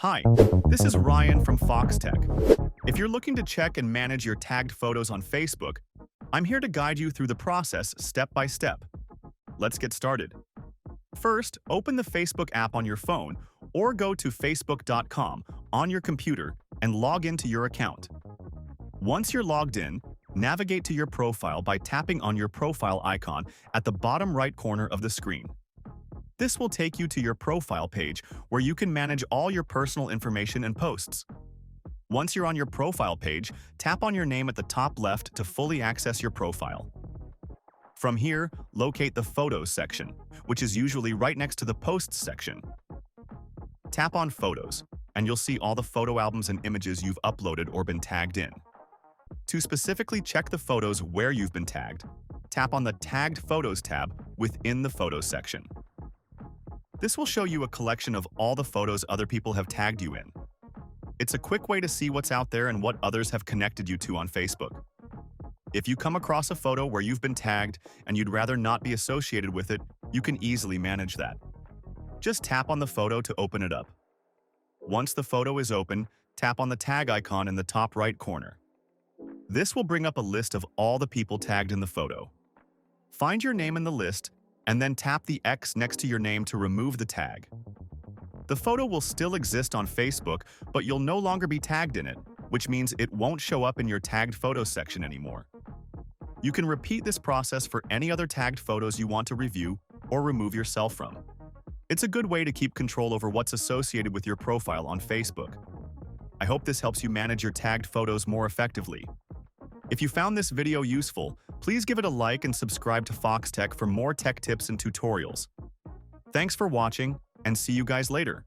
Hi, this is Ryan from Foxtecc. If you're looking to check and manage your tagged photos on Facebook, I'm here to guide you through the process step by step. Let's get started. First, open the Facebook app on your phone or go to facebook.com on your computer and log into your account. Once you're logged in, navigate to your profile by tapping on your profile icon at the bottom right corner of the screen. This will take you to your profile page where you can manage all your personal information and posts. Once you're on your profile page, tap on your name at the top left to fully access your profile. From here, locate the Photos section, which is usually right next to the Posts section. Tap on Photos, and you'll see all the photo albums and images you've uploaded or been tagged in. To specifically check the photos where you've been tagged, tap on the Tagged Photos tab within the Photos section. This will show you a collection of all the photos other people have tagged you in. It's a quick way to see what's out there and what others have connected you to on Facebook. If you come across a photo where you've been tagged and you'd rather not be associated with it, you can easily manage that. Just tap on the photo to open it up. Once the photo is open, tap on the tag icon in the top right corner. This will bring up a list of all the people tagged in the photo. Find your name in the list and then tap the X next to your name to remove the tag. The photo will still exist on Facebook, but you'll no longer be tagged in it, which means it won't show up in your tagged photos section anymore. You can repeat this process for any other tagged photos you want to review or remove yourself from. It's a good way to keep control over what's associated with your profile on Facebook. I hope this helps you manage your tagged photos more effectively. If you found this video useful, please give it a like and subscribe to Foxtecc for more tech tips and tutorials. Thanks for watching, and see you guys later.